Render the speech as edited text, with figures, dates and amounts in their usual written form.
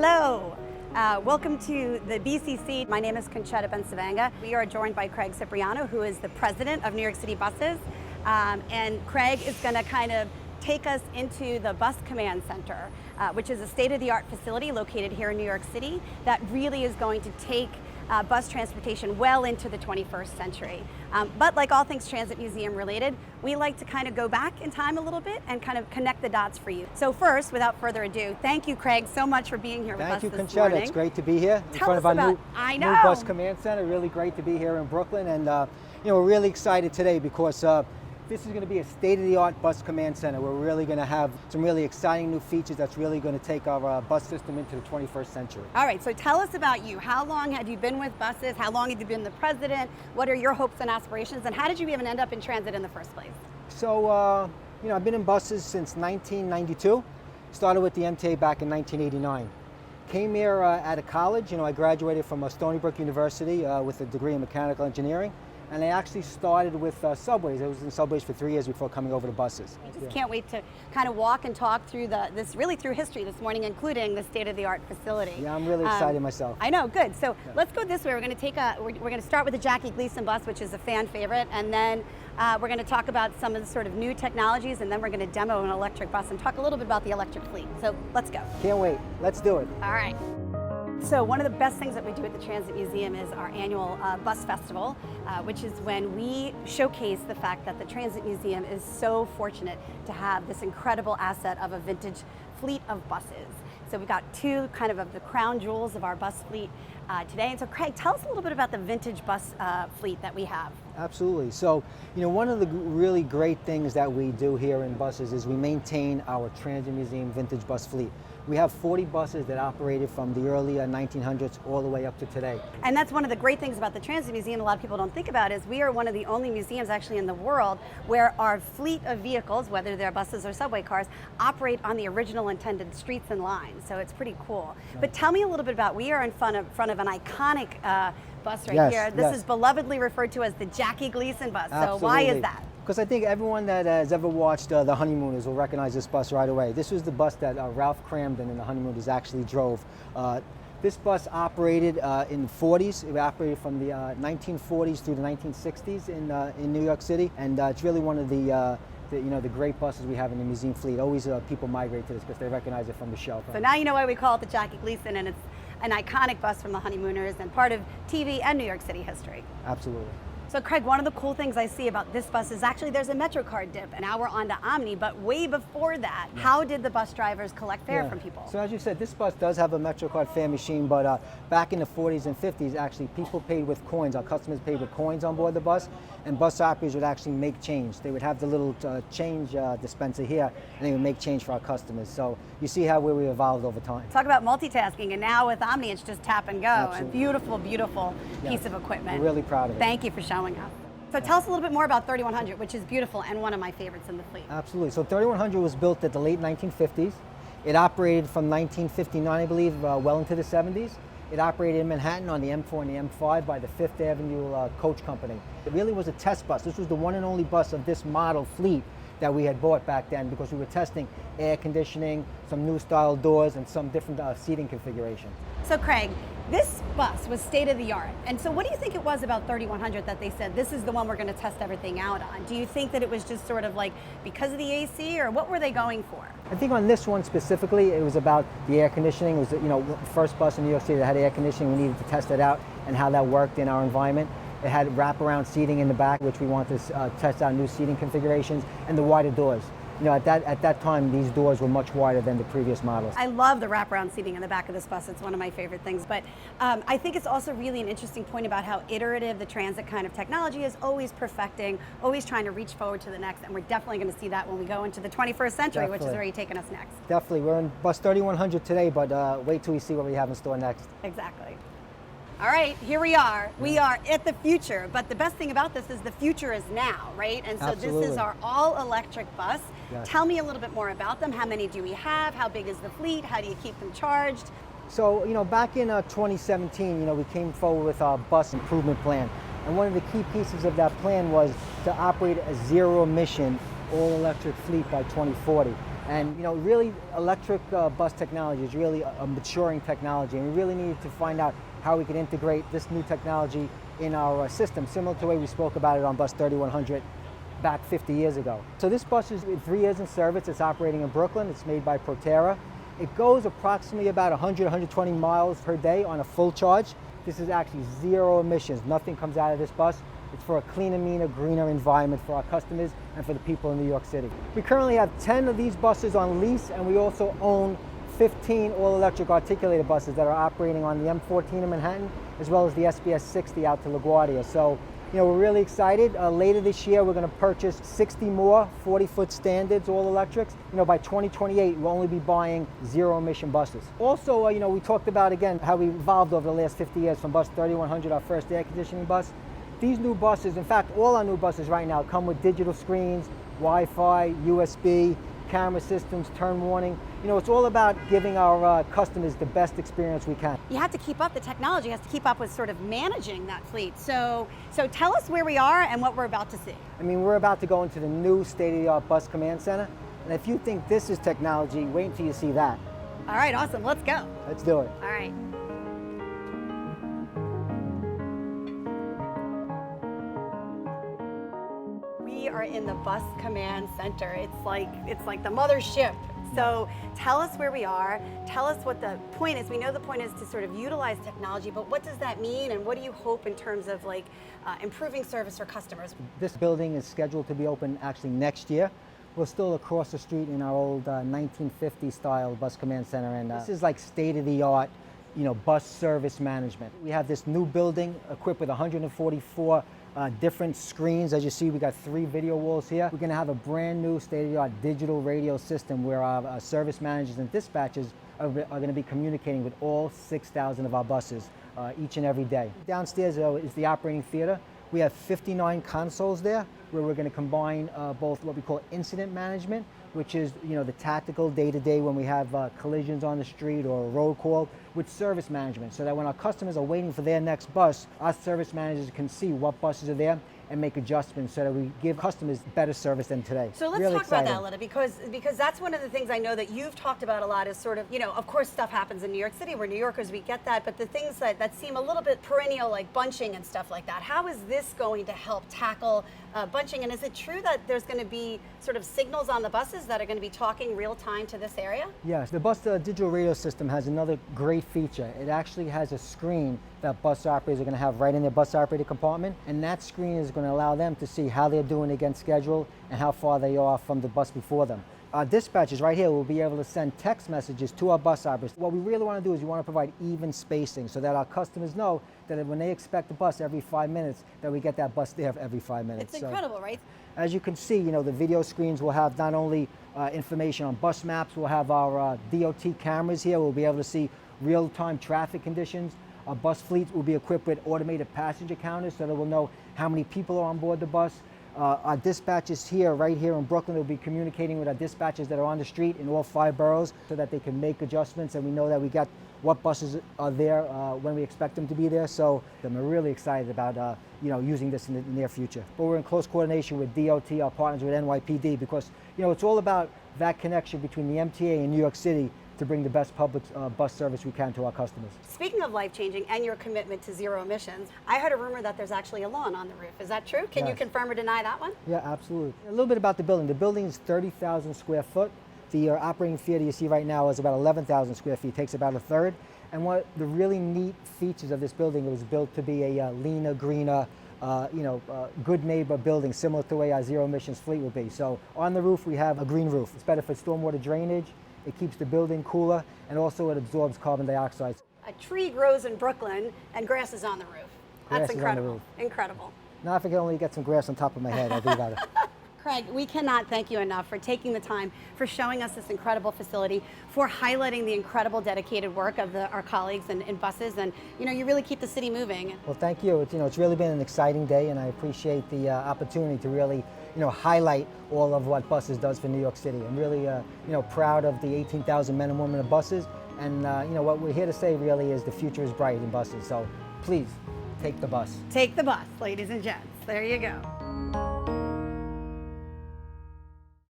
Hello, welcome to the BCC. My name is Concetta Bencivenga. We are joined by Craig Cipriano, who is the president of New York City Buses. And Craig is going to kind of take us into the Bus Command Center, which is a state-of-the-art facility located here in New York City that really is going to take bus transportation well into the 21st century. But like all things Transit Museum related, we like to kind of go back in time a little bit and kind of connect the dots for you. So first, without further ado, thank you, Craig, so much for being here with us this morning. Thank you, Concetta. It's great to be here in front of our new Bus Command Center. Really great to be here in Brooklyn. And we're really excited today because this is going to be a state-of-the-art bus command center. We're really going to have some really exciting new features that's really going to take our bus system into the 21st century. All right, so tell us about you. How long have you been with buses? How long have you been the president? What are your hopes and aspirations? And how did you even end up in transit in the first place? So, I've been in buses since 1992. Started with the MTA back in 1989. Came here out of college. I graduated from Stony Brook University with a degree in mechanical engineering. And I actually started with subways. I was in subways for 3 years before coming over to buses. I just can't wait to kind of walk and talk through through history this morning, including the state-of-the-art facility. Yeah, I'm really excited myself. I know, good. So let's go this way. We're going to we're going to start with the Jackie Gleason bus, which is a fan favorite, and then we're going to talk about some of the sort of new technologies, and then we're going to demo an electric bus and talk a little bit about the electric fleet. So let's go. Can't wait. Let's do it. All right. So one of the best things that we do at the Transit Museum is our annual bus festival, which is when we showcase the fact that the Transit Museum is so fortunate to have this incredible asset of a vintage fleet of buses. So we've got two kind of the crown jewels of our bus fleet today. And so Craig, tell us a little bit about the vintage bus fleet that we have. Absolutely. So, one of the really great things that we do here in buses is we maintain our Transit Museum vintage bus fleet. We have 40 buses that operated from the early 1900s all the way up to today. And that's one of the great things about the Transit Museum a lot of people don't think about is we are one of the only museums actually in the world where our fleet of vehicles, whether they're buses or subway cars, operate on the original intended streets and lines. So it's pretty cool. Right. But tell me a little bit about, we are in front of an iconic bus right here. This is belovedly referred to as the Jackie Gleason bus. Absolutely. So why is that? Because I think everyone that has ever watched The Honeymooners will recognize this bus right away. This was the bus that Ralph Cramden and The Honeymooners actually drove. This bus operated in the 40s. It operated from the 1940s through the 1960s in New York City, and it's really one of the great buses we have in the museum fleet. Always people migrate to this because they recognize it from the shelf. So now you know why we call it the Jackie Gleason, and it's an iconic bus from The Honeymooners and part of TV and New York City history. Absolutely. So Craig, one of the cool things I see about this bus is actually there's a MetroCard dip, and now we're on to Omni, but way before that, how did the bus drivers collect fare from people? So as you said, this bus does have a MetroCard fare machine, but back in the 40s and 50s, actually people paid with coins. Our customers paid with coins on board the bus, and bus operators would actually make change. They would have the little change dispenser here, and they would make change for our customers. So you see how we evolved over time. Talk about multitasking, and now with Omni, it's just tap and go. Absolutely. A beautiful, beautiful piece of equipment. We're really proud of it. Thank you for showing us. So tell us a little bit more about 3100, which is beautiful and one of my favorites in the fleet. Absolutely. So 3100 was built at the late 1950s. It operated from 1959, I believe, well into the 70s. It operated in Manhattan on the M4 and the M5 by the Fifth Avenue Coach Company. It really was a test bus. This was the one and only bus of this model fleet that we had bought back then because we were testing air conditioning, some new style doors, and some different seating configurations. So Craig, this bus was state of the art. And so what do you think it was about 3100 that they said, this is the one we're going to test everything out on? Do you think that it was just sort of like because of the AC, or what were they going for? I think on this one specifically, it was about the air conditioning. It was, the first bus in New York City that had air conditioning. We needed to test it out and how that worked in our environment. It had wraparound seating in the back, which we wanted to test out new seating configurations, and the wider doors. At that time, these doors were much wider than the previous models. I love the wraparound seating in the back of this bus. It's one of my favorite things. But I think it's also really an interesting point about how iterative the transit kind of technology is, always perfecting, always trying to reach forward to the next. And we're definitely going to see that when we go into the 21st century, which is where you're taking us next. Definitely. We're in bus 3100 today, but wait till we see what we have in store next. Exactly. All right, here we are. We are at the future, but the best thing about this is the future is now, right? And so This is our all-electric bus. Yes. Tell me a little bit more about them. How many do we have? How big is the fleet? How do you keep them charged? So, back in 2017, we came forward with our bus improvement plan. And one of the key pieces of that plan was to operate a zero-emission all-electric fleet by 2040. And really electric bus technology is really a maturing technology, and we really needed to find out how we could integrate this new technology in our system, similar to the way we spoke about it on bus 3100 back 50 years ago. So this bus is 3 years in service. It's operating in Brooklyn. It's made by Proterra. It goes approximately about 100, 120 miles per day on a full charge. This is actually zero emissions. Nothing comes out of this bus. It's for a cleaner, meaner, greener environment for our customers and for the people in New York City. We currently have 10 of these buses on lease, and we also own 15 all-electric articulated buses that are operating on the M14 in Manhattan, as well as the SBS 60 out to LaGuardia. So, we're really excited. Later this year, we're going to purchase 60 more 40-foot standards all-electrics. By 2028, we'll only be buying zero-emission buses. Also, we talked about, again, how we evolved over the last 50 years from bus 3100, our first air conditioning bus. These new buses, in fact, all our new buses right now come with digital screens, Wi-Fi, USB, camera systems, turn warning. It's all about giving our customers the best experience we can. You have to keep up, the technology has to keep up with sort of managing that fleet. So tell us where we are and what we're about to see. We're about to go into the new state-of-the-art bus command center. And if you think this is technology, wait until you see that. All right, awesome, let's go. Let's do it. All right. We are in the bus command center. It's like the mothership. So tell us where we are. Tell us what the point is. We know the point is to sort of utilize technology, but what does that mean, and what do you hope in terms of improving service for customers? This building is scheduled to be open actually next year. We're still across the street in our old 1950 style bus command center, and this is like state-of-the-art bus service management. We have this new building equipped with 144 different screens. As you see, we got 3 video walls here. We're going to have a brand new state-of-the-art digital radio system where our service managers and dispatchers are going to be communicating with all 6,000 of our buses each and every day. Downstairs is the operating theater. We have 59 consoles there where we're going to combine both what we call incident management, which is the tactical day-to-day when we have collisions on the street or a road call, with service management, so that when our customers are waiting for their next bus, our service managers can see what buses are there and make adjustments so that we give customers better service than today. So let's talk about that a little, because that's one of the things I know that you've talked about a lot is sort of, of course stuff happens in New York City. We're New Yorkers, we get that, but the things that seem a little bit perennial, like bunching and stuff like that, how is this going to help tackle bunching? And is it true that there's going to be sort of signals on the buses that are going to be talking real time to this area? Yes, the bus digital radio system has another great feature. It actually has a screen that bus operators are going to have right in their bus operator compartment, and that screen is going to allow them to see how they're doing against schedule and how far they are from the bus before them. Our dispatchers right here will be able to send text messages to our bus operators. What we really want to do is we want to provide even spacing so that our customers know that when they expect a bus every 5 minutes, that we get that bus there every 5 minutes. It's incredible, right? As you can see, the video screens will have not only information on bus maps, we'll have our DOT cameras here. We'll be able to see real-time traffic conditions. Our bus fleet will be equipped with automated passenger counters so that we'll know how many people are on board the bus. Our dispatchers right here in Brooklyn, will be communicating with our dispatchers that are on the street in all 5 boroughs so that they can make adjustments, and we know that we got what buses are there when we expect them to be there. So I'm really excited about using this in the near future. But we're in close coordination with DOT, our partners with NYPD, because it's all about that connection between the MTA and New York City to bring the best public bus service we can to our customers. Speaking of life-changing and your commitment to zero emissions, I heard a rumor that there's actually a lawn on the roof. Is that true? Can you confirm or deny that one? Yeah, absolutely. A little bit about the building. The building is 30,000 square foot. The operating theater you see right now is about 11,000 square feet. It takes about a third. And one the really neat features of this building, it was built to be a leaner, greener, good neighbor building, similar to the way our zero emissions fleet will be. So on the roof, we have a green roof. It's better for stormwater drainage. It keeps the building cooler, and also it absorbs carbon dioxide. A tree grows in Brooklyn and grass is on the roof. That's incredible. Incredible. Now if I could only get some grass on top of my head, I'd do that. Craig, we cannot thank you enough for taking the time, for showing us this incredible facility, for highlighting the incredible dedicated work of our colleagues in buses, and you really keep the city moving. Well, thank you. It's really been an exciting day, and I appreciate the opportunity to really highlight all of what buses does for New York City. I'm really proud of the 18,000 men and women of buses, and what we're here to say really is the future is bright in buses. So please take the bus. Take the bus, ladies and gents. There you go.